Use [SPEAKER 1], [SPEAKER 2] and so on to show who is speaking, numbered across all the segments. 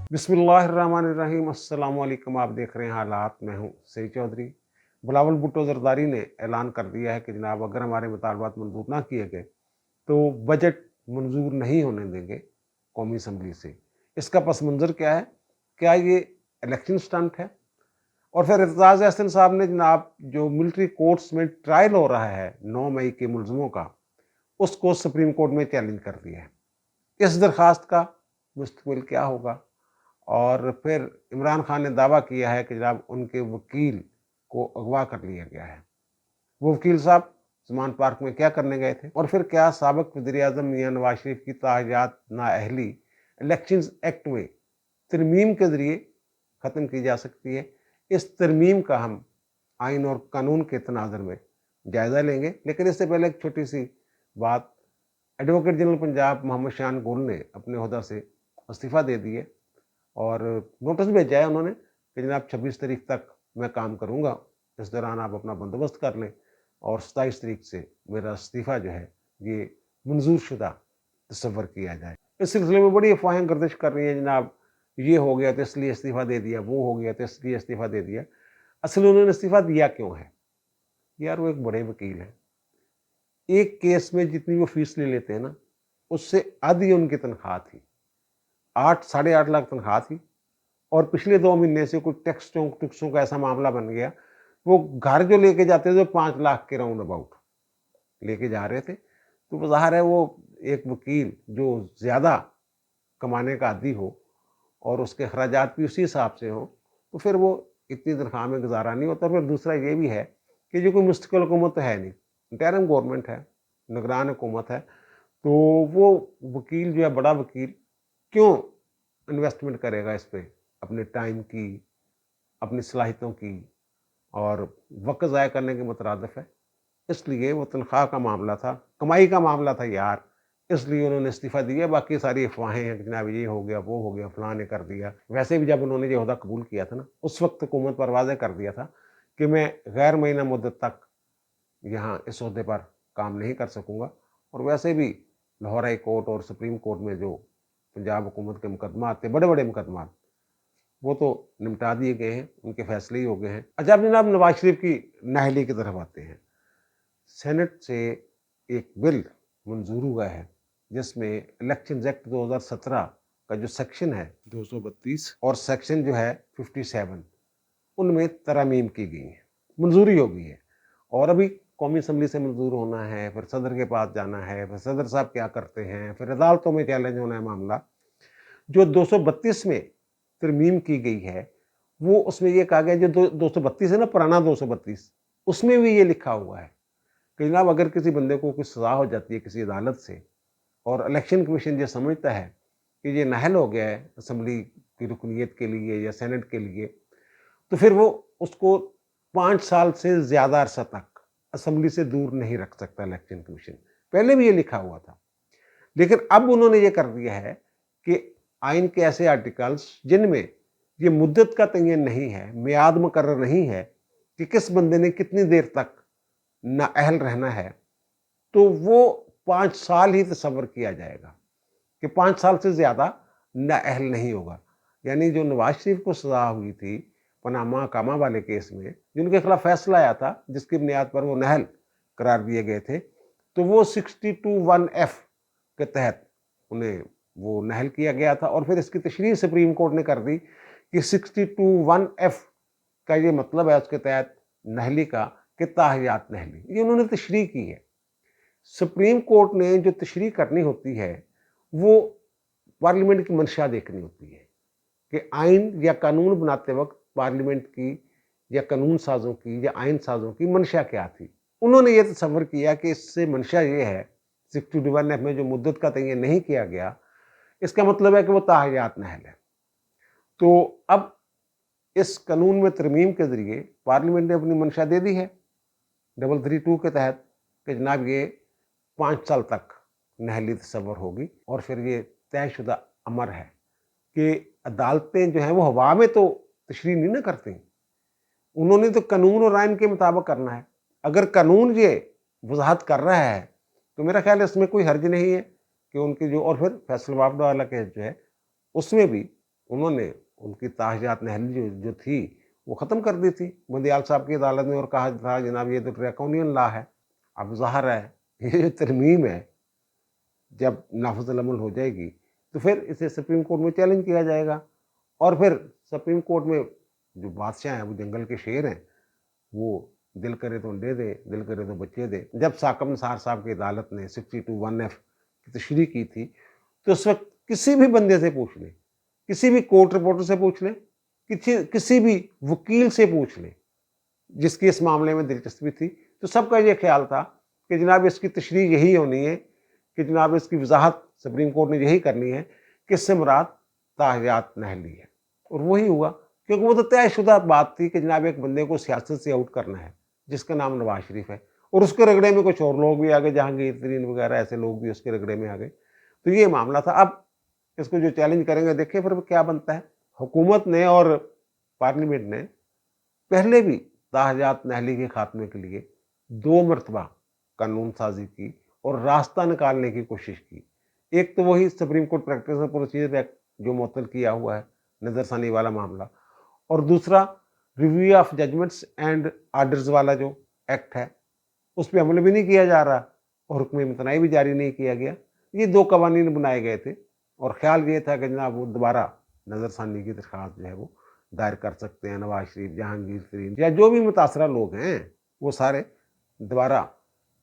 [SPEAKER 1] बिस्मिल्लाहिर्रहमानिर्रहीम। अस्सलाम वालेकुम। आप देख रहे हैं हालात। मैं हूँ सईद चौधरी। बिलावल भुट्टो जरदारी ने ऐलान कर दिया है कि जनाब अगर हमारे मुतालबात मंजूर ना किए गए तो बजट मंजूर नहीं होने देंगे कौमी असम्बली से। इसका पस मंज़र क्या है? क्या ये इलेक्शन स्टंट है? और फिर एतजाज़ अहसन साहब ने जनाब जो मिलिट्री कोर्ट्स में ट्रायल हो रहा है 9 मई के मुलज़मों का, उसको सुप्रीम कोर्ट में चैलेंज कर दिया है। इस दरख्वास्त का मुस्तक़बिल क्या होगा? और फिर इमरान खान ने दावा किया है कि जनाब उनके वकील को अगवा कर लिया गया है। वो वकील साहब ज़मान पार्क में क्या करने गए थे? और फिर क्या साबिक़ वज़ीर-ए-आज़म मियां नवाज शरीफ की ताहजात नाअहली इलेक्शंस एक्ट में तरमीम के ज़रिए ख़त्म की जा सकती है? इस तरमीम का हम आइन और कानून के तनाज़ुर में जायज़ा लेंगे। लेकिन इससे पहले एक छोटी सी बात, एडवोकेट जनरल पंजाब मोहम्मद शान गुल ने अपने ओहदा से इस्तीफ़ा दे दिया और नोटिस भेजा है उन्होंने कि जनाब 26 तारीख तक मैं काम करूंगा, इस दौरान आप अपना बंदोबस्त कर लें और 27 तारीख से मेरा इस्तीफ़ा जो है ये मंजूर शुदा तस्वर किया जाए। इस सिलसिले में बड़ी अफवाहें गर्दिश कर रही हैं, जनाब ये हो गया तो इसलिए इस्तीफ़ा दे दिया, वो हो गया तो इसलिए इस्तीफ़ा दे दिया। असल उन्होंने इस्तीफ़ा दिया क्यों है? यार वो एक बड़े वकील हैं, एक केस में जितनी वो फीस ले लेते हैं ना, उससे आधी उनकी तनख्वाह थी। 8 साढ़े 8 लाख तनख्वाह थी और पिछले 2 महीने से कुछ टैक्सों का ऐसा मामला बन गया, वो घर जो लेके जाते थे 5 लाख के राउंड अबाउट लेके जा रहे थे। तो ज़ाहिर है वो एक वकील जो ज़्यादा कमाने का आदी हो और उसके अखराजात भी उसी हिसाब से हों, तो फिर वो इतनी तनख्वाह में गुजारा नहीं होता। फिर दूसरा ये भी है कि जो कोई मुस्तकिल हुकूमत तो है नहीं, इंटरिम गवर्नमेंट है, निगरान हुकूमत है, तो वो वकील जो है बड़ा वकील क्यों इन्वेस्टमेंट करेगा इस पे अपने टाइम की, अपनी सलाहियतों की, और वक़्त ज़ाया करने के मुतरादिफ है। इसलिए वो तनख्वाह का मामला था, कमाई का मामला था यार, इसलिए उन्होंने इस्तीफ़ा दिया। बाकी सारी अफ़वाहें हैं कि जनाब ये हो गया, वो हो गया, फलाँ ने कर दिया। वैसे भी जब उन्होंने ये ओहदा कबूल किया था ना, उस वक़्त हुकूमत पर वाज़ेह कर दिया था कि मैं गैर मुअय्यना मुद्दत तक यहाँ इस ओहदे पर काम नहीं कर सकूँगा। और वैसे भी लाहौर हाई कोर्ट और सुप्रीम कोर्ट में जो पंजाब हुकूमत के मुकदमात थे, बड़े-बड़े मुकदमात, वो तो निपटा दिए गए हैं, उनके फैसले ही हो गए हैं। अच्छा, अब जनाब नवाज शरीफ की नाअहली की तरफ आते हैं। सेनेट से एक बिल मंजूर हुआ है जिसमें इलेक्शंस एक्ट 2017 का जो सेक्शन है 232 और सेक्शन जो है 57, उनमें तरमीम की गई है, मंजूरी हो गई है। और अभी कौमी असम्बली से मंजूर होना है, फिर सदर के पास जाना है, फिर सदर साहब क्या करते हैं, फिर अदालतों में चैलेंज होना है मामला। जो 232 में तरमीम की गई है, वो उसमें ये कहा गया जो 232 है ना, पुराना 232, उसमें भी ये लिखा हुआ है कि जनाब अगर किसी बंदे को कुछ सज़ा हो जाती है किसी अदालत से और इलेक्शन कमीशन ये समझता है कि ये नाअहल हो गया है असम्बली की रुकनीत के लिए या सेनेट के लिए, तो फिर वो उसको 5 साल से ज़्यादा अरसा तक असम्बली से दूर नहीं रख सकता इलेक्शन कमीशन। पहले भी ये लिखा हुआ था, लेकिन अब उन्होंने ये कर दिया है कि आइन के ऐसे आर्टिकल्स जिनमें ये मुद्दत का तयन नहीं है, मियाद मुकर्रर नहीं है कि किस बंदे ने कितनी देर तक नाअहल रहना है, तो वो 5 साल ही तसव्वुर किया जाएगा कि 5 साल से ज़्यादा नाअहल नहीं होगा। यानी जो नवाज शरीफ को सज़ा हुई थी पनामा कामा वाले केस में, जिनके खिलाफ फैसला आया था जिसकी बुनियाद पर वो नाअहल करार दिए गए थे, तो वो 62(1)(f) के तहत उन्हें वो नाअहल किया गया था। और फिर इसकी तशरीह सुप्रीम कोर्ट ने कर दी कि 62(1)(f) का ये मतलब है उसके तहत नाअहली का कि ताहियात नाअहली, ये उन्होंने तशरीह की है। सुप्रीम कोर्ट ने जो तशरीह करनी होती है वो पार्लियामेंट की मंशा देखनी होती है कि आइन या कानून बनाते वक्त पार्लियामेंट की या कानून साजों की या आइन साजों की मंशा क्या थी। उन्होंने ये तसव्वुर किया कि इससे मंशा ये है, 62(1)(f) में जो मुद्दत का तयन नहीं किया गया, इसका मतलब है कि वो ताहियात नाअहल है। तो अब इस कानून में तरमीम के ज़रिए पार्लियामेंट ने अपनी मंशा दे दी है 332 के तहत कि जनाब ये 5 साल तक नाअहली तसव्वुर होगी। और फिर ये तयशुदा अमर है कि अदालतें जो हैं वो हवा में तो तशरीह नहीं ना करती, उन्होंने तो कानून और आइन के मुताबिक करना है। अगर कानून ये वजाहत कर रहा है तो मेरा ख्याल है इसमें कोई हर्ज नहीं है कि उनकी जो, और फिर फैसलाबाद वाला केस जो है उसमें भी उन्होंने उनकी ताहजात नहली जो थी वो ख़त्म कर दी थी बंदियाल साहब की अदालत में, और कहा था जनाब ये तो ड्रैकोनियन लॉ है। अब ज़ाहिर है ये जो तरमीम है जब नाफिज़ अमल हो जाएगी तो फिर इसे सुप्रीम कोर्ट में चैलेंज किया जाएगा, और फिर सुप्रीम कोर्ट में जो बादशाह हैं, वो जंगल के शेर हैं, वो दिल करे तो अंडे दे, दिल करे तो बच्चे दे। जब साकब निसार साहब की अदालत ने 62(1)(f) की तशरीह की थी, तो उस वक्त किसी भी बंदे से पूछ लें, किसी भी कोर्ट रिपोर्टर से पूछ लें, किसी भी वकील से पूछ लें जिसकी इस मामले में दिलचस्पी थी, तो सबका ये ख्याल था कि जनाब इसकी तशरीह यही होनी है, कि जनाब इसकी वजाहत सुप्रीम कोर्ट ने यही करनी है कि इससे मुराद ताहयात नहली है। और वही हुआ, क्योंकि वो तो तयशुदा बात थी कि जनाब एक बंदे को सियासत से आउट करना है जिसका नाम नवाज शरीफ है, और उसके रगड़े में कुछ और लोग भी आ गए, जहांगीर तरीन वगैरह ऐसे लोग भी उसके रगड़े में आ गए। तो ये मामला था। अब इसको जो चैलेंज करेंगे, देखिए फिर क्या बनता है। हुकूमत ने और पार्लियामेंट ने पहले भी ताहजात नहली के खात्मे के लिए 2 मरतबा कानून साजी की और रास्ता निकालने की कोशिश की। एक तो वही supreme court practice and procedure act जो मुअत्तल किया हुआ है, नज़रसानी वाला मामला, और दूसरा review of judgments and orders वाला जो एक्ट है, उस पर अमल भी नहीं किया जा रहा और हुक्म इम्तनाई भी जारी नहीं किया गया। ये 2 कवानीन बनाए गए थे, और ख्याल ये था कि जनाब वो दोबारा नज़रसानी की दरख्वास्त जो है वो दायर कर सकते हैं। नवाज शरीफ, जहांगीर तरीन या जो भी मुतासरा लोग हैं, वो सारे दोबारा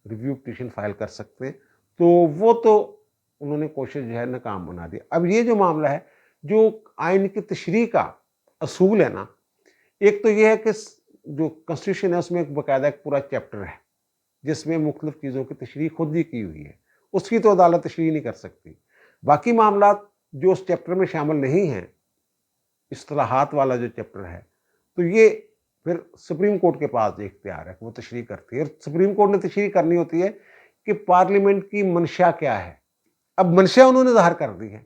[SPEAKER 1] रिव्यू पिटीशन फाइल कर सकते हैं। तो वो तो उन्होंने कोशिश जो है नाकाम बना दी। अब ये जो मामला है, जो आइन की तशरीह का असूल है ना, एक तो ये है कि जो कॉन्स्टिट्यूशन है उसमें एक बाकायदा एक पूरा चैप्टर है जिसमें मुख्तलिफ चीज़ों की तशरीह खुद ही की हुई है, उसकी तो अदालत तशरीह नहीं कर सकती। बाकी मामला जो उस चैप्टर में शामिल नहीं हैं, इस्तिलाहात वाला जो चैप्टर है, तो ये फिर सुप्रीम कोर्ट के पास इख्तियार है, वो तशरीह करती है। और सुप्रीम कोर्ट ने तशरीह करनी होती है कि पार्लियामेंट की मंशा क्या है। अब मंशा उन्होंने ज़ाहिर कर दी है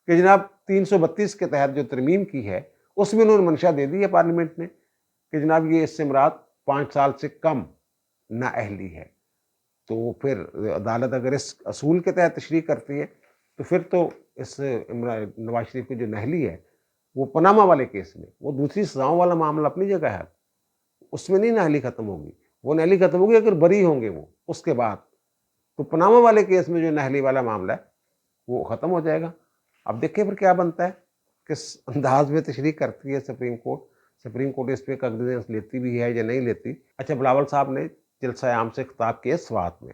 [SPEAKER 1] कि जनाब 332 के तहत जो तरमीम की है, उसमें उन्होंने मंशा दे दी है पार्लियामेंट ने कि जनाब ये इससे मुराद 5 साल से कम नाअहली है। तो फिर अदालत अगर इस असूल के तहत तशरीह करती है, तो फिर तो इस नवाज शरीफ की जो नहली है, वो पनामा वाले केस में, वो दूसरी सजाओं वाला मामला अपनी जगह है, उसमें नहीं नहली ख़त्म होगी। वो नहली ख़त्म होगी अगर बरी होंगे वो उसके बाद। तो पनामा वाले केस में जो नहली वाला मामला है वो ख़त्म हो जाएगा। अब देखिए फिर क्या बनता है, किस अंदाज में तशरीह करती है सुप्रीम कोर्ट। सुप्रीम कोर्ट इस पर कॉग्निजेंस लेती भी है या नहीं लेती। अच्छा, बिलावल साहब ने जलसा आम से खिताब किया स्वात में,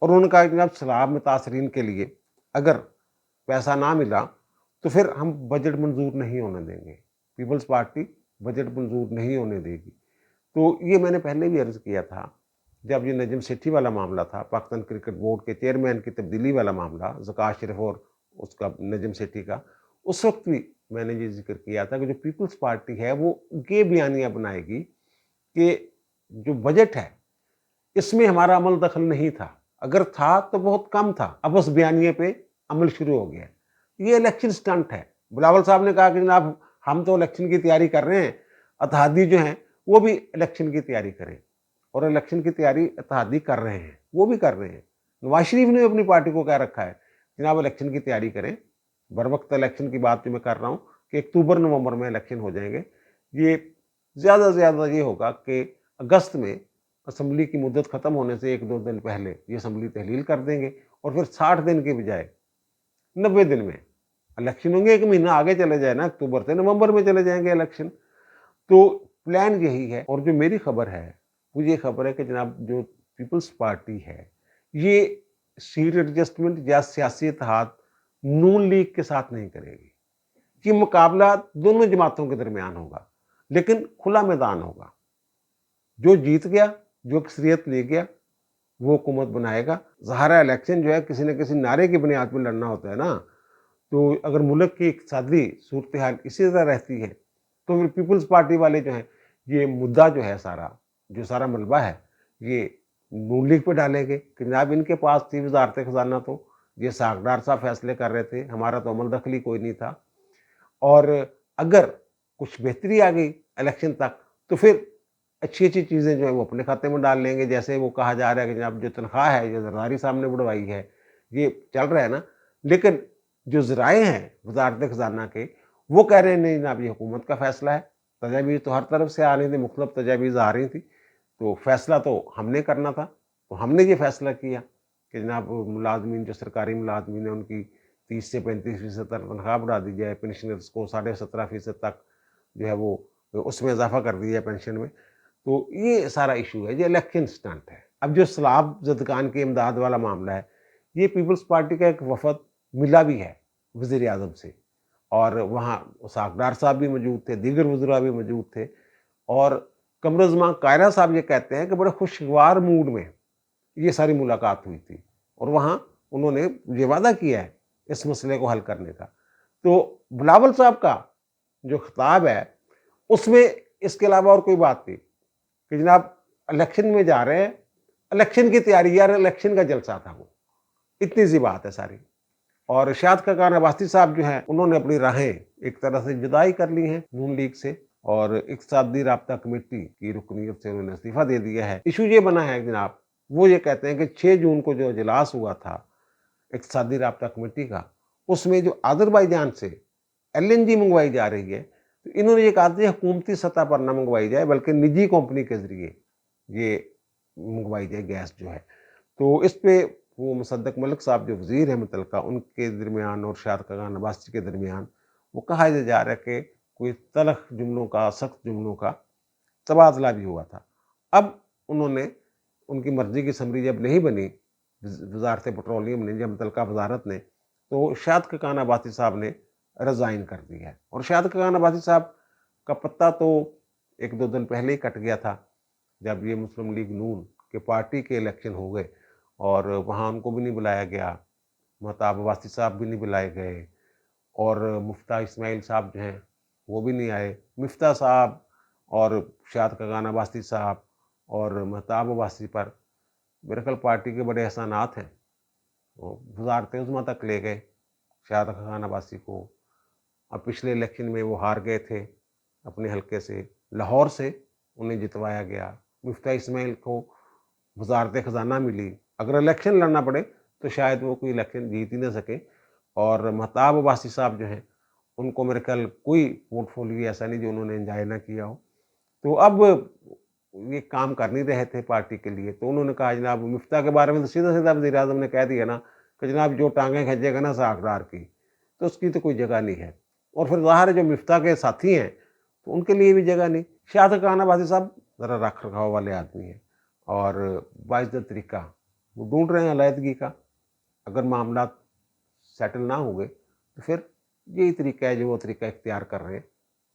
[SPEAKER 1] और उन्होंने कहा कि जनाब सैलाब मुतासरीन के लिए अगर पैसा ना मिला तो फिर हम बजट मंजूर नहीं होने देंगे, पीपल्स पार्टी बजट मंजूर नहीं होने देगी। तो ये मैंने पहले भी अर्ज़ किया था, जब ये नजम सेठी वाला मामला था, पाकिस्तान क्रिकेट बोर्ड के चेयरमैन की तब्दीली वाला मामला, ज़कात शरीफ और उसका नजम सेठी का, उस वक्त भी मैंने ये जिक्र किया था कि जो पीपल्स पार्टी है वो ये बयानियाँ बनाएगी कि जो बजट है इसमें हमारा अमल दखल नहीं था, अगर था तो बहुत कम था, अब उस बयानिए पे अमल शुरू हो गया। ये इलेक्शन स्टंट है। बिलावल साहब ने कहा कि जनाब हम तो इलेक्शन की तैयारी कर रहे हैं, अतहादी जो हैं वो भी इलेक्शन की तैयारी करें, और इलेक्शन की तैयारी अतहादी कर रहे हैं, वो भी कर रहे हैं। नवाज शरीफ ने अपनी पार्टी को कह रखा है जनाब इलेक्शन की तैयारी करें, बर वक्त इलेक्शन की बात जो मैं कर रहा हूँ कि अक्टूबर नवंबर में इलेक्शन हो जाएंगे। ये ज़्यादा से ज़्यादा ये होगा कि अगस्त में असम्बली की मुद्दत ख़त्म होने से 1-2 दिन पहले ये असम्बली तहलील कर देंगे, और फिर 60 दिन के बजाय 90 दिन में इलेक्शन होंगे। 1 महीना आगे चले जाए ना, अक्टूबर से नवंबर में चले जाएंगे इलेक्शन। तो प्लान यही है। और जो मेरी खबर है वो ये खबर है कि जनाब जो पीपल्स पार्टी है, ये सीट एडजस्टमेंट या सियासी इत्तेहाद नून लीग के साथ नहीं करेगी। कि मुकाबला दोनों जमातों के दरमियान होगा, लेकिन खुला मैदान होगा। जो जीत गया, जो अक्सरियत ले गया, वो हुकूमत बनाएगा। ज़ाहिर इलेक्शन जो है किसी न किसी नारे की बुनियाद पर लड़ना होता है ना। तो अगर मुल्क की इक़्तिसादी सूरत हाल इसी तरह रहती है, तो फिर पीपल्स पार्टी वाले जो हैं, ये मुद्दा जो है सारा, जो सारा मलबा है, ये नून लीग पे डालेंगे कि जनाब इनके पास थी वज़ारत ख़ज़ाना, तो ये सागदार साहब फैसले कर रहे थे, हमारा तो अमल दखली कोई नहीं था। और अगर कुछ बेहतरी आ गई इलेक्शन तक, तो फिर अच्छी-अच्छी चीज़ें जो है वो अपने खाते में डाल लेंगे। जैसे वो कहा जा रहा है कि जनाब जो तनख्वाह है, जो ज़रदारी साहब ने बढ़वाई है, ये चल रहा है ना। लेकिन जो ज़राए हैं वज़ारत ख़ज़ाना के, وہ کہہ رہے ہیں نہیں جناب یہ حکومت کا فیصلہ ہے، تجاویز تو ہر طرف سے آ رہی تھی، مختلف تجاویز آ رہی تھیں، تو فیصلہ تو ہم نے کرنا تھا، تو ہم نے یہ فیصلہ کیا کہ جناب ملازمین جو سرکاری ملازمین ہیں ان کی 30 سے 35% تک تنخواہ بڑھا دی جائے، پینشنرز کو 17.5% تک جو ہے وہ اس میں اضافہ کر دیا جائے پینشن میں۔ تو یہ سارا ایشو ہے، یہ الیکشن سٹنٹ ہے۔ اب جو سیلاب زدگان کی امداد والا معاملہ ہے، یہ پیپلز پارٹی کا ایک وفد ملا بھی ہے وزیر اعظم سے، اور وہاں اسحاق ڈار صاحب بھی موجود تھے، دیگر وزراء بھی موجود تھے، اور قمر زمان قاہرہ صاحب یہ کہتے ہیں کہ بڑے خوشگوار موڈ میں یہ ساری ملاقات ہوئی تھی، اور وہاں انہوں نے یہ وعدہ کیا ہے اس مسئلے کو حل کرنے کا۔ تو بلاول صاحب کا جو خطاب ہے اس میں اس کے علاوہ اور کوئی بات نہیں کہ جناب الیکشن میں جا رہے ہیں، الیکشن کی تیاری، یار الیکشن کا جلسہ تھا وہ، اتنی سی بات ہے ساری۔ اور شاہد خاقان عباسی صاحب جو ہیں انہوں نے اپنی راہیں ایک طرح سے جدائی کر لی ہیں نون لیگ سے، اور اقتصادی رابطہ کمیٹی کی رکنیت سے انہوں نے استعفیٰ دے دیا ہے۔ ایشو یہ بنا ہے جناب، وہ یہ کہتے ہیں کہ 6 جون کو جو اجلاس ہوا تھا اقتصادی رابطہ کمیٹی کا، اس میں جو آذربائیجان سے LNG منگوائی جا رہی ہے، تو انہوں نے یہ کہا تھا حکومتی سطح پر نہ منگوائی جائے بلکہ نجی کمپنی کے ذریعے یہ منگوائی جائے گیس جو ہے۔ تو اس پہ وہ مصدق ملک صاحب جو وزیر ہیں متعلقہ، ان کے درمیان اور شاہد خاقان عباسی کے درمیان وہ کہا جا رہا ہے کہ کوئی تلخ جملوں کا، سخت جملوں کا تبادلہ بھی ہوا تھا۔ اب انہوں نے ان کی مرضی کی سمری جب نہیں بنی وزارت پٹرولیم نے، جب متعلقہ وزارت نے، تو شاہد خاقان عباسی صاحب نے ریزائن کر دی ہے، اور شاہد خاقان عباسی صاحب کا پتہ تو 1-2 دن پہلے ہی کٹ گیا تھا جب یہ مسلم لیگ نون کے پارٹی کے الیکشن ہو گئے، اور وہاں ان کو بھی نہیں بلایا گیا، مہتاب عباسی صاحب بھی نہیں بلائے گئے، اور مفتاح اسماعیل صاحب جو ہیں وہ بھی نہیں آئے۔ مفتاح صاحب اور شاہد خاقان عباسی صاحب اور مہتاب عباسی پر میرے خیال پارٹی کے بڑے احسانات ہیں، وزارت عظمیٰ تک لے گئے شاہد خاقان عباسی کو۔ اب پچھلے الیکشن میں وہ ہار گئے تھے اپنے حلقے سے، لاہور سے انہیں جتوایا گیا۔ مفتاح اسماعیل کو وزارت خزانہ ملی، اگر الیکشن لڑنا پڑے تو شاید وہ کوئی الیکشن جیت ہی نہ سکے۔ اور مہتاب عباسی صاحب جو ہیں ان کو میرے خیال کوئی پورٹ فولیو ایسا نہیں جو انہوں نے انجوائے نہ کیا ہو۔ تو اب یہ کام کر نہیں رہے تھے پارٹی کے لیے، تو انہوں نے کہا جناب مفتاح کے بارے میں تو سیدھا سیدھا وزیر اعظم نے کہہ دیا نا کہ جناب جو ٹانگیں کھینچے گا نا اسحاق ڈار کی، تو اس کی تو کوئی جگہ نہیں ہے۔ اور پھر ظاہر ہے جو مفتاح کے ساتھی ہیں تو ان کے لیے بھی جگہ نہیں۔ شاہد خاقان عباسی صاحب ذرا رکھ رکھاؤ والے آدمی ہیں، اور باعزت طریقہ وہ ڈھونڈ رہے ہیں علیحدگی کا۔ اگر معاملات سیٹل نہ ہو گئے تو پھر یہی طریقہ ہے جو وہ طریقہ اختیار کر رہے ہیں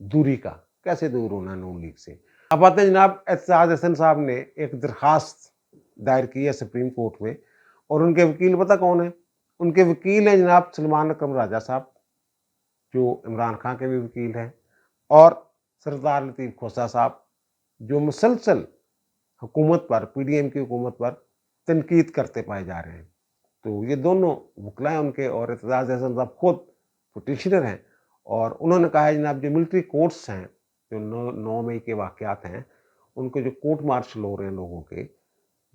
[SPEAKER 1] دوری کا، کیسے دور ہونا ہے نون لیگ سے۔ اب آتے ہیں جناب اعتزاز احسن صاحب نے ایک درخواست دائر کی ہے سپریم کورٹ میں، اور ان کے وکیل پتہ کون ہیں؟ ان کے وکیل ہیں جناب سلمان اکرم راجہ صاحب جو عمران خان کے بھی وکیل ہیں، اور سردار لطیف کھوسہ صاحب جو مسلسل حکومت پر، PDM کی حکومت پر تنقید کرتے پائے جا رہے ہیں۔ تو یہ دونوں وکلا ہیں ان کے، اور اعتزاز احسن صاحب خود پٹیشنر ہیں، اور انہوں نے کہا ہے جناب جو ملٹری کورٹس ہیں، جو 9 مئی کے واقعات ہیں، ان کے جو کورٹ مارشل ہو رہے ہیں لوگوں کے،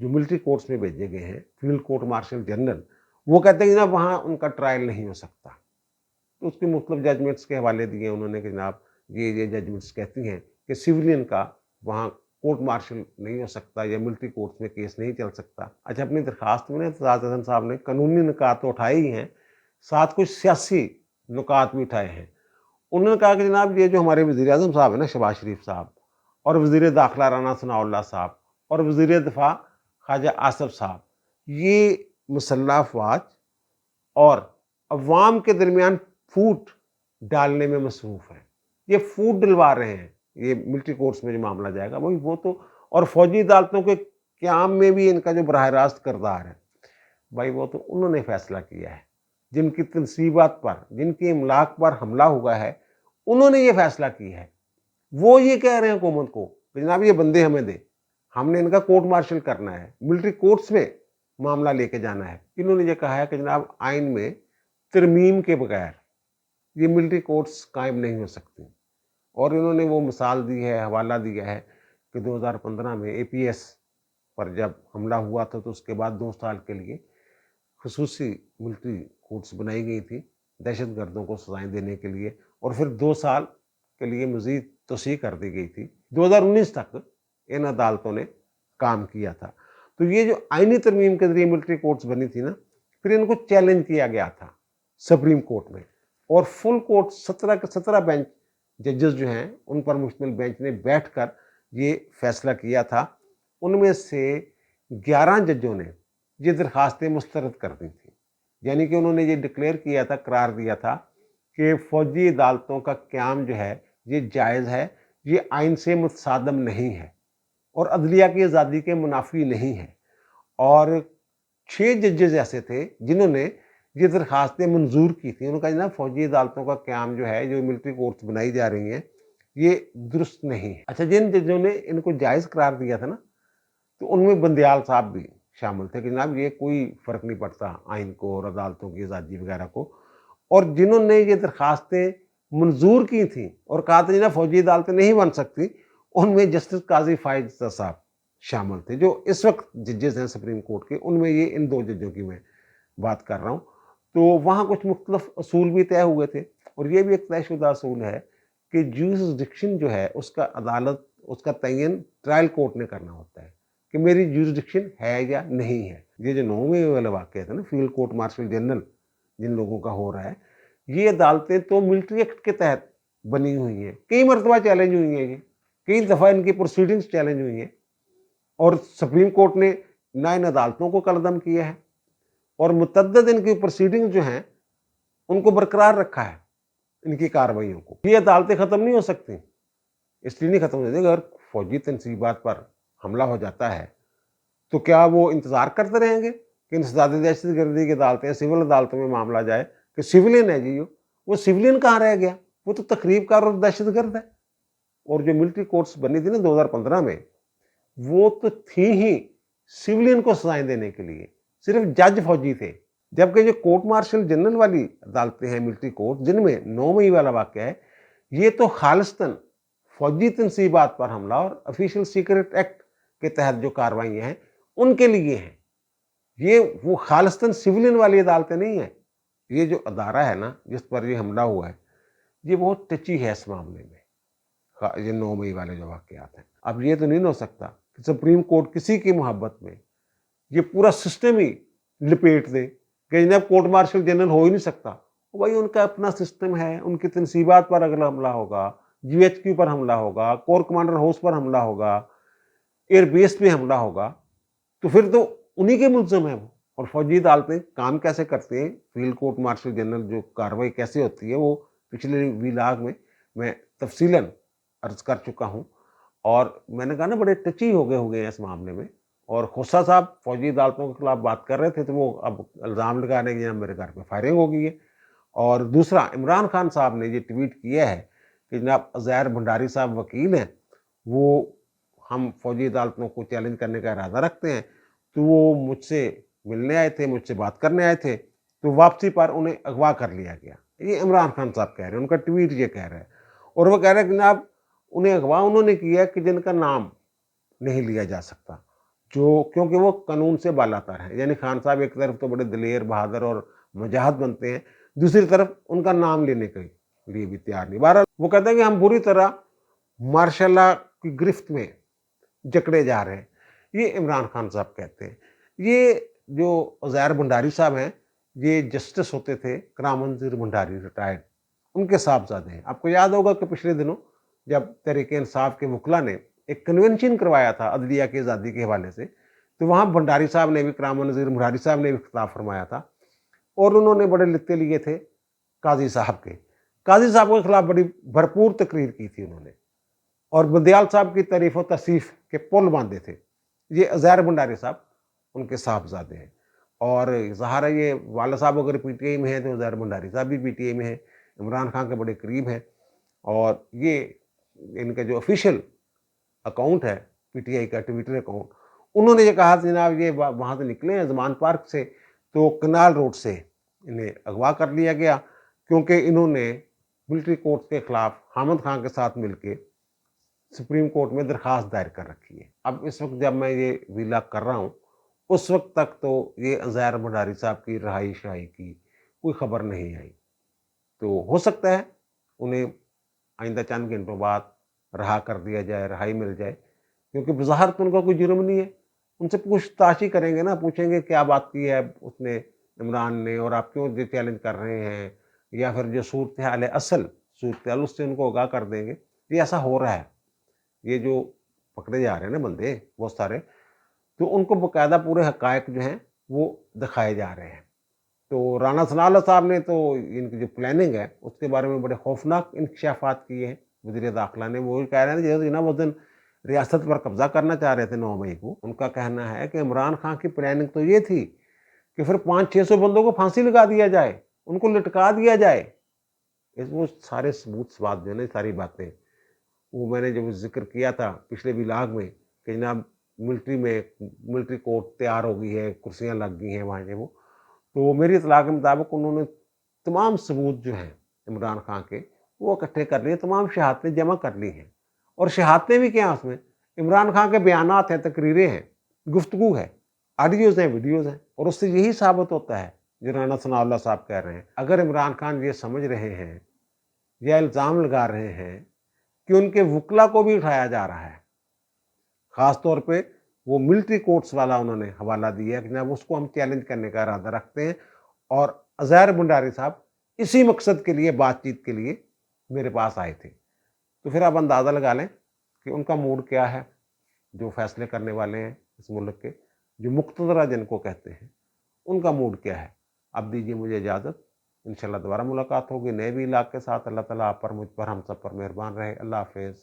[SPEAKER 1] جو ملٹری کورٹس میں بھیجے گئے ہیں، فیلڈ کورٹ مارشل جنرل، وہ کہتے ہیں جناب وہاں ان کا ٹرائل نہیں ہو سکتا۔ تو اس کی مختلف ججمنٹس کے حوالے دیے انہوں نے کہ جناب یہ ججمنٹس کہتی ہیں کہ سیولین کا وہاں کورٹ مارشل نہیں ہو سکتا، یا ملٹری کورٹس میں کیس نہیں چل سکتا۔ اچھا، اپنی درخواست میں اعتزاز احسن صاحب نے قانونی نکات تو اٹھائے ہی ہیں، ساتھ کچھ سیاسی نکات بھی اٹھائے ہیں۔ انہوں نے کہا کہ جناب یہ جو ہمارے وزیر اعظم صاحب ہیں نا شہباز شریف صاحب، اور وزیر داخلہ رانا ثناء اللہ صاحب، اور وزیر دفاع خواجہ آصف صاحب، یہ مسلح افواج اور عوام کے درمیان پھوٹ ڈالنے میں مصروف ہیں۔ یہ پھوٹ ڈلوا رہے ہیں، یہ ملٹری کورٹس میں جو معاملہ جائے گا وہی وہ تو، اور فوجی عدالتوں کے قیام میں بھی ان کا جو براہ راست کردار ہے بھائی وہ تو انہوں نے فیصلہ کیا ہے۔ جن کی تنصیبات پر، جن کی املاک پر حملہ ہوا ہے، انہوں نے یہ فیصلہ کیا ہے۔ وہ یہ کہہ رہے ہیں حکومت کو کہ جناب یہ بندے ہمیں دے، ہم نے ان کا کورٹ مارشل کرنا ہے، ملٹری کورٹس میں معاملہ لے کے جانا ہے۔ انہوں نے یہ کہا ہے کہ جناب آئین میں ترمیم کے بغیر یہ ملٹری کورٹس قائم نہیں ہو سکتی، اور انہوں نے وہ مثال دی ہے، حوالہ دیا ہے کہ 2015 میں APS پر جب حملہ ہوا تھا تو اس کے بعد 2 سال کے لیے خصوصی ملٹری کورٹس بنائی گئی تھی، दहशत गर्दों को सजाएं देने के लिए, और फिर 2 साल के लिए मज़ीद तोसीह कर दी गई थी। 2019 तक इन अदालतों ने काम किया था। तो ये जो आईनी तरमीम के ज़रिए मिलिट्री कोर्ट्स बनी थी ना, फिर इनको चैलेंज किया गया था सुप्रीम कोर्ट में, और फुल कोर्ट 17 के 17 बेंच जजेस जो हैं उन पर मुश्तमिल बेंच ने बैठकर ये फैसला किया था। उनमें से 11 जजों ने ये दरखास्तें मुस्तरद कर दी थी, यानी कि उन्होंने ये डिक्लेयर किया था, करार दिया था कि फौजी अदालतों का क़याम जो है ये जायज़ है, ये आइन से मुतसादम नहीं है और अदलिया की आज़ादी के मुनाफी नहीं है। और 6 जजेस ऐसे थे जिन्होंने ये दरखास्तें मंजूर की थी। उन्होंने कहा ना फौजी अदालतों का क़याम जो है, जो मिलिट्री कोर्ट्स बनाई जा रही हैं, ये दुरुस्त नहीं है। अच्छा, जिन जजों ने इनको जायज़ करार दिया था ना, तो उनमें बंदयाल साहब भी शामिल थे कि जनाब ये कोई फ़र्क नहीं पड़ता आइन को और अदालतों की आज़ादी वगैरह को। और जिन्होंने ये दरखास्तें मंजूर की थी और कहा था ना फौजी अदालतें नहीं बन सकती, उनमें जस्टिस काजी फायद साहब शामिल थे, जो इस वक्त जजेस हैं सुप्रीम कोर्ट के। उनमें ये इन 2 जजों की मैं बात कर रहा हूँ। तो वहाँ कुछ मुख्तलिफ असूल भी तय हुए थे, और ये भी एक तयशुदा असूल है कि ज्यूरिसडिक्शन जो है उसका अदालत, उसका तयन ट्रायल कोर्ट ने करना होता है कि मेरी ज्यूरिसडिक्शन है या नहीं है। ये जो 9वें वाले वाक़या था ना, फील्ड कोर्ट मार्शल जनरल जिन लोगों का हो रहा है, ये अदालतें तो मिलिट्री एक्ट के तहत बनी हुई हैं। कई मरतबा चैलेंज हुई हैं, ये कई दफ़ा इनकी प्रोसीडिंग्स चैलेंज हुई हैं, और सुप्रीम कोर्ट ने ना इन अदालतों को कलअदम किया है और मुतअद्दिद इनकी प्रोसीडिंग्स जो हैं उनको बरकरार रखा है, इनकी कार्रवाइयों को। ये अदालतें ख़त्म नहीं हो सकती, इसलिए नहीं ख़त्म हो सकती। अगर फौजी तनसीबात पर हमला हो जाता है तो क्या वो इंतज़ार करते रहेंगे कि इंसदाद दहशतगर्दी की अदालतें, सिविल अदालतों में मामला जाए कि सिविलियन है जी वो सिविलियन कहाँ रह गया, वो तो तकरीबकार और दहशतगर्द है। और जो मिलिट्री कोर्ट्स बनी थी ना 2015 में, वो तो थी ही सिविलियन को सजाएं देने के लिए, सिर्फ जज फौजी थे। जबकि जो कोर्ट मार्शल जनरल वाली अदालतें हैं, मिलिट्री कोर्ट, जिनमें 9 मई वाला वाक़या है, ये तो खालिस्तन फौजी तनसीबात पर हमला और ऑफिशियल सीक्रेट एक्ट के तहत जो कार्रवाइयाँ हैं उनके लिए हैं। ये वो खालिस्तन सिविलियन वाली अदालतें नहीं है। ये जो अदारा है ना जिस पर ये हमला हुआ है, ये बहुत टची है इस मामले में। ये 9 मई वाले जो वाक़यात हैं, अब ये तो नहीं हो सकता कि सुप्रीम कोर्ट किसी की मोहब्बत में ये पूरा सिस्टम ही लपेट दे कि जनाब कोर्ट मार्शल जनरल हो ही नहीं सकता। भाई उनका अपना सिस्टम है, उनकी तनसीबात पर अगर हमला होगा, GHQ पर हमला होगा, कोर कमांडर हाउस पर हमला होगा, एयरबेस पे हमला होगा, तो फिर तो उन्हीं के मुल्ज़िम है वो। और फौजी अदालतें काम कैसे करते हैं, फील्ड कोर्ट मार्शल जनरल जो कार्रवाई कैसे होती है, वो पिछले वीलाग में मैं तफसीलन अर्ज कर चुका हूँ। और मैंने कहा ना बड़े टची हो गए हैं इस मामले में। और खोसा साहब फौजी अदालतों के खिलाफ बात कर रहे थे, तो वो अब इल्ज़ाम लगा रहे हैं कि जनाब मेरे घर पे फायरिंग हो गई है। और दूसरा, इमरान खान साहब ने ये ट्वीट किया है कि जनाब अज़हर भंडारी साहब वकील हैं, वो हम फौजी अदालतों को चैलेंज करने का इरादा रखते हैं, तो वो मुझसे मिलने आए थे, मुझसे बात करने आए थे, तो वापसी पर उन्हें अगवा कर लिया गया। ये इमरान खान साहब कह रहे हैं, उनका ट्वीट ये कह रहा है। और वो कह रहे हैं कि जनाब उन्हें अगवा उन्होंने किया कि जिनका नाम नहीं लिया जा सकता, जो क्योंकि वो कानून से बालातर है। यानी खान साहब एक तरफ तो बड़े दिलेर, बहादुर और मुजाहिद बनते हैं, दूसरी तरफ उनका नाम लेने के लिए भी तैयार नहीं। बहरहाल वो कहते हैं कि हम बुरी तरह मार्शल लॉ की गिरफ्त में जकड़े जा रहे हैं, ये इमरान खान साहब कहते हैं। ये जो अज़हर भंडारी साहब हैं, ये जस्टिस होते थे करामंजीर भंडारी रिटायर्ड, उनके साहबजादे हैं। आपको याद होगा कि पिछले दिनों जब तहरीक इंसाफ के वकला ने एक कन्वेंशन करवाया था अदलिया की आज़ादी के हवाले से, तो वहाँ भंडारी साहब ने भी, करामंजीर भंडारी साहब ने भी खिताब फरमाया था, और उन्होंने बड़े लित्ते लिए थे काजी साहब के। काजी साहब के खिलाफ बड़ी भरपूर तकरीर की थी उन्होंने, और बंदयाल साहब की तारीफ और तसीफ के पुल बांधे थे। ये अज़हर भंडारी साहब उनके साहबजादे हैं। और ज़ाहिर है ये वाला साहब अगर PTI में है तो अज़हर भंडारी साहब भी PTI में है, इमरान खान के बड़े करीब हैं। और ये इनका जो ऑफिशियल अकाउंट है PTI का, ट्विटर अकाउंट, उन्होंने ये कहा जनाब ये वहाँ से निकले हैं ज़मान पार्क से, तो कनाल रोड से इन्हें अगवा कर लिया गया, क्योंकि इन्होंने मिलिट्री कोर्ट के खिलाफ हामिद खान के साथ मिलकर सुप्रीम कोर्ट में दरखास्त दायर कर रखी है। अब इस वक्त जब मैं ये वीलाग कर रहा हूँ, उस वक्त तक तो ये अज़हर भंडारी साहब की रहाई शहाई की कोई खबर नहीं आई। तो हो सकता है उन्हें आइंदा चंद घंटों बाद रहा कर दिया जाए, रहाई मिल जाए, क्योंकि बज़ाहिर तो उनका कोई जुर्म नहीं है। उनसे पूछताछ ही करेंगे ना, पूछेंगे क्या बात की है उसने, इमरान ने, और आप क्यों ये चैलेंज कर रहे हैं, या फिर जो सूरत-ए-हाल है, असल सूरत-ए-हाल, उससे उनको आगाह कर देंगे। ये ऐसा हो रहा है, ये जो पकड़े जा रहे हैं ना बंदे बहुत सारे, तो उनको बाकायदा पूरे हक़ाइक़ जो हैं वो दिखाए जा रहे हैं। तो राना सनाउल्लाह साहब ने तो इनकी जो प्लानिंग है उसके बारे में बड़े खौफ़नाक इंकशाफ़ात किए हैं। वज़ीर दाख़िला ने वो ही कह रहे हैं कि ना उस दिन रियासत पर कब्ज़ा करना चाह रहे थे 9 मई को। उनका कहना है कि इमरान खान की प्लानिंग तो ये थी कि फिर 500-600 बंदों को फांसी लगा दिया जाए, उनको लटका दिया जाए। वो सारे सबूत-सबात जो है ना, सारी बातें, वो मैंने जब ज़िक्र किया था पिछले व्लॉग में कि जनाब मिलिट्री कोर्ट तैयार हो गई है, कुर्सियाँ लग गई हैं वहाँ ये वो। तो मेरी इत्तला के मुताबिक उन्होंने तमाम सबूत जो हैं इमरान खान के, वो इकट्ठे कर लिए, तमाम शहादतें जमा कर ली हैं। और शहादतें भी क्या हैं उसमें, इमरान खान के बयानात हैं, तकरीरें हैं, गुफ्तगू है, ऑडियोज़ हैं, वीडियोज़ हैं, और उससे यही साबित होता है जो राना सनाउल्लाह साहब कह रहे हैं। अगर इमरान खान ये समझ रहे हैं या इल्ज़ाम लगा रहे हैं कि उनके वुकला को भी उठाया जा रहा है, ख़ास तौर पे वो मिलिट्री कोर्ट्स वाला उन्होंने हवाला दिया है कि जनाब उसको हम चैलेंज करने का इरादा रखते हैं, और अज़हर भंडारी साहब इसी मकसद के लिए, बातचीत के लिए मेरे पास आए थे। तो फिर आप अंदाज़ा लगा लें कि उनका मूड क्या है, जो फ़ैसले करने वाले हैं इस मुल्क के, जो मुक़्तदरा जिनको कहते हैं, उनका मूड क्या है। अब दीजिए मुझे इजाज़त, इंशाअल्लाह दोबारा मुलाकात होगी नए व्लॉग के साथ। अल्लाह ताला आप पर, मुझ पर, हम सब पर मेहरबान रहे। अल्लाह हाफ़िज़।